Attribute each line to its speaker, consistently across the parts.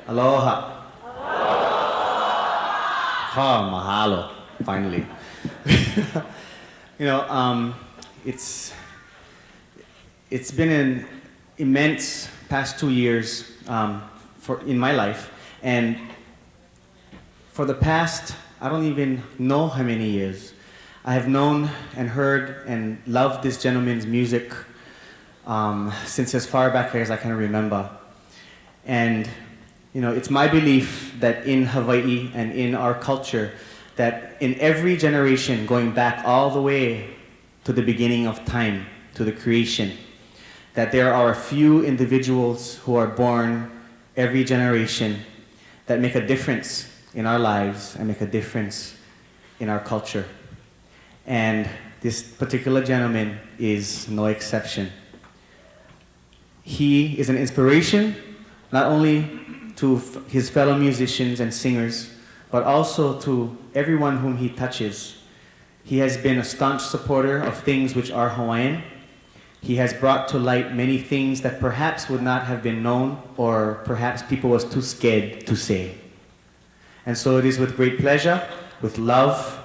Speaker 1: Aloha. Ha, mahalo, finally. You know, it's been an immense past 2 years in my life, and for the past, I don't even know how many years, I have known and heard and loved this gentleman's music since as far back as I can remember. And you know, it's my belief that in Hawaii and in our culture, that in every generation, going back all the way to the beginning of time, to the creation, that there are a few individuals who are born every generation that make a difference in our lives and make a difference in our culture. And this particular gentleman is no exception. He is an inspiration, not only to his fellow musicians and singers, but also to everyone whom he touches. He has been a staunch supporter of things which are Hawaiian. He has brought to light many things that perhaps would not have been known, or perhaps people was too scared to say. And so it is with great pleasure, with love,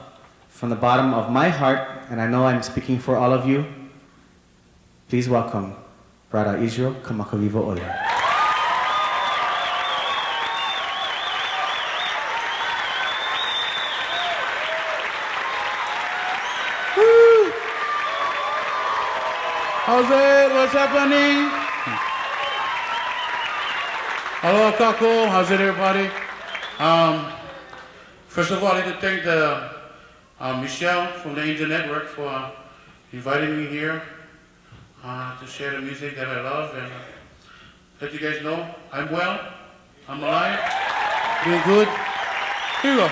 Speaker 1: from the bottom of my heart, and I know I'm speaking for all of you, please welcome Brother Israel Kamakawiwo Oya.
Speaker 2: How's it? What's happening? Hello, Kako. How's it, everybody? First of all, I'd like to thank Michelle from the Angel Network for inviting me here to share the music that I love and let you guys know I'm well, I'm alive, doing good. Here you go.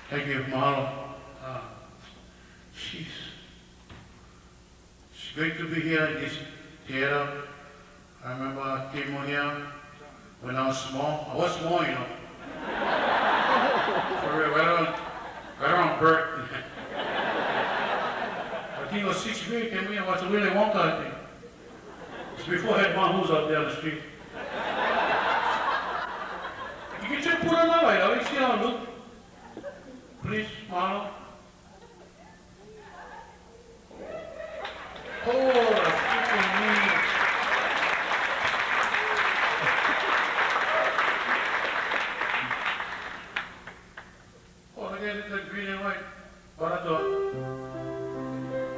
Speaker 2: Thank you, Mahalo. She's it's great to be here in this theater. I remember I came on here when I was small. I was small, you know. For real, right around birth. I think it was 6th grade, came here. I was a Willy Wonka, I think. It's before I had one who's out there on the street. You can just put on my light. I'll see how I look. Please, Marlon. Oh, that's freaking me. Oh, look at the green and white. Barato.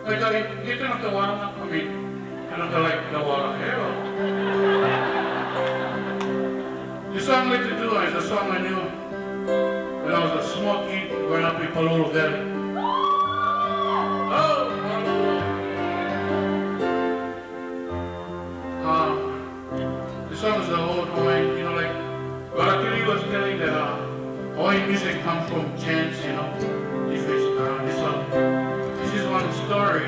Speaker 2: Wait, you turn off the water now? I mean, turn off the light, the water. Here we go. The song I like to do is a song I knew when I was a small kid growing up in Palolo Valley. Oh, the song is the old Hawaiian, you know, like Barakiri was telling that Hawaiian music comes from chants, you know. This is one story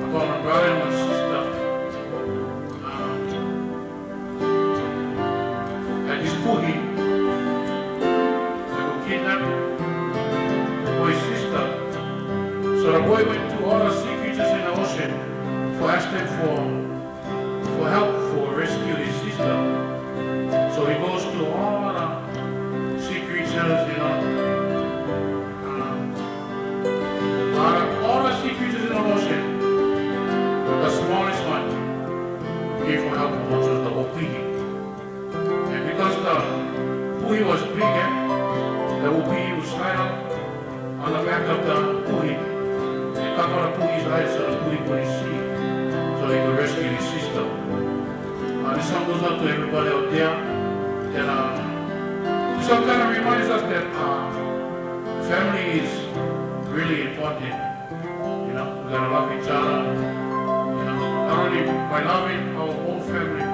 Speaker 2: about my brother and my sister. At this puhi, they were kidnapped by his sister. So the boy went to all the sea creatures in the ocean to ask them for help for rescue his sister. So he goes to all the sea creatures, you know. All the sea creatures in the ocean, the smallest one gave for help, which was the opihi. And because the puhi was bigger, the opihi would slide up on the back of the puhi and cut out the puhi's eyes so the puhi couldn't see, so he could rescue his sister. This song goes out to everybody out there. This song kind of reminds us that family is really important. You know, we gotta love each other. You know, not only by loving our own family,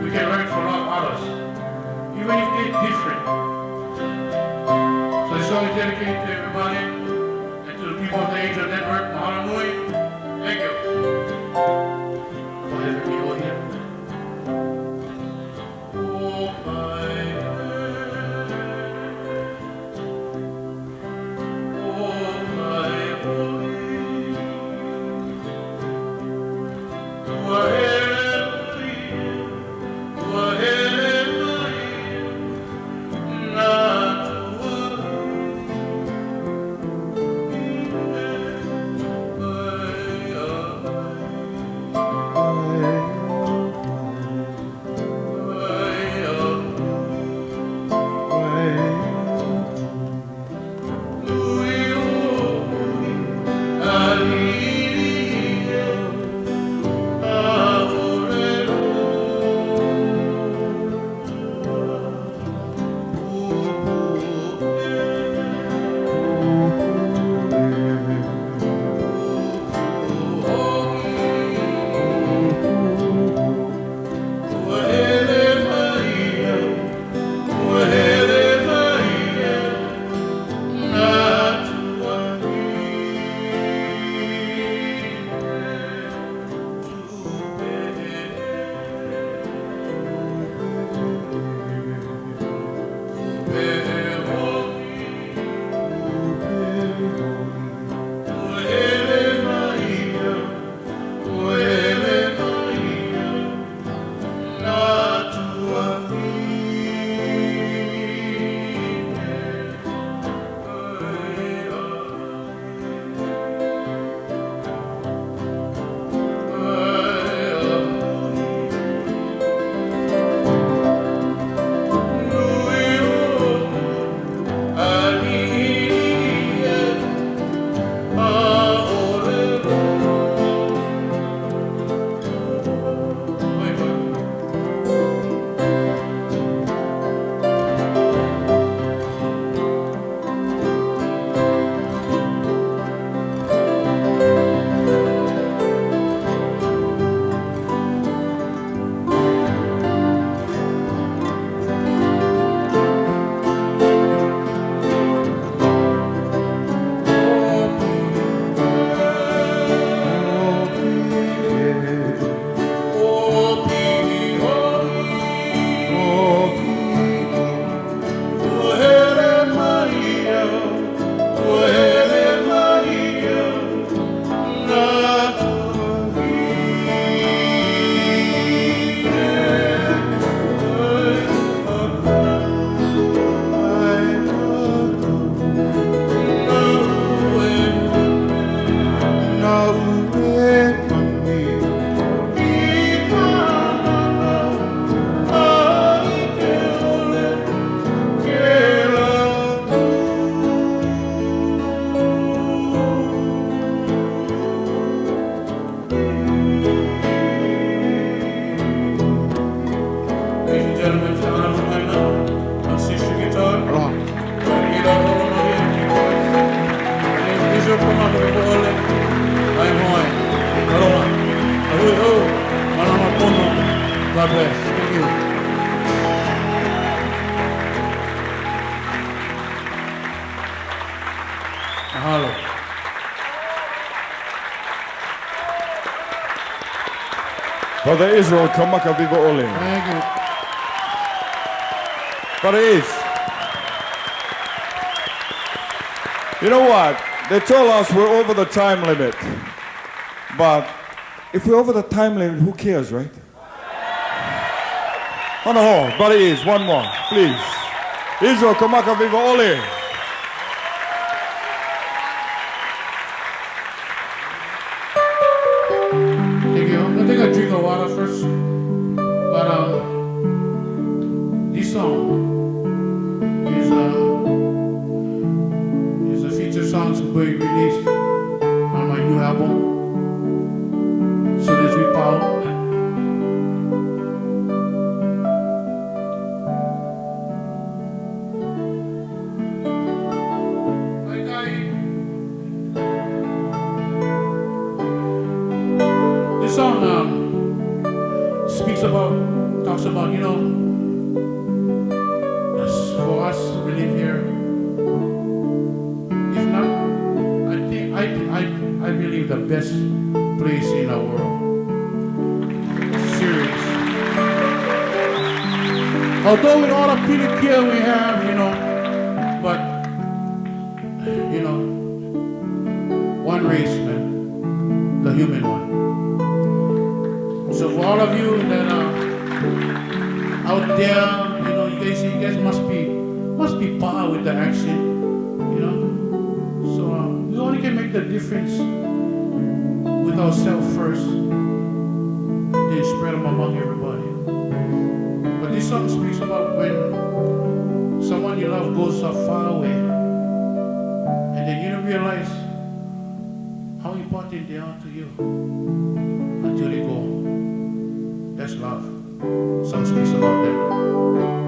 Speaker 2: we can learn to love others, even if they're different. So this song is dedicated to everybody and to the people of the Angel Network. Mahalo nui. Thank you for having me over here. Mahalo.
Speaker 3: Brother Israel, Kamaka Viva Ole.
Speaker 2: Thank you.
Speaker 3: Brother Is, you know what? They told us we're over the time limit. But if we're over the time limit, who cares, right? On the hall, Brother Is, one more, please. Israel, Kamaka Viva Ole.
Speaker 2: Thank you. I'm gonna take a drink of water first. But this song is a feature song to be released on my new album. Soon as we power. This song talks about, for us, we live here. If not, I believe the best place in the world. Serious. Although with all the pedicure we have, but, one race, man, the human one. So for all of you that are out there, you guys must be par with the action, So we only can make the difference with ourselves first, then spread them among everybody. But this song speaks about when someone you love goes so far away, and then you don't realize how important they are to you until they go. That's love. Song speaks about that.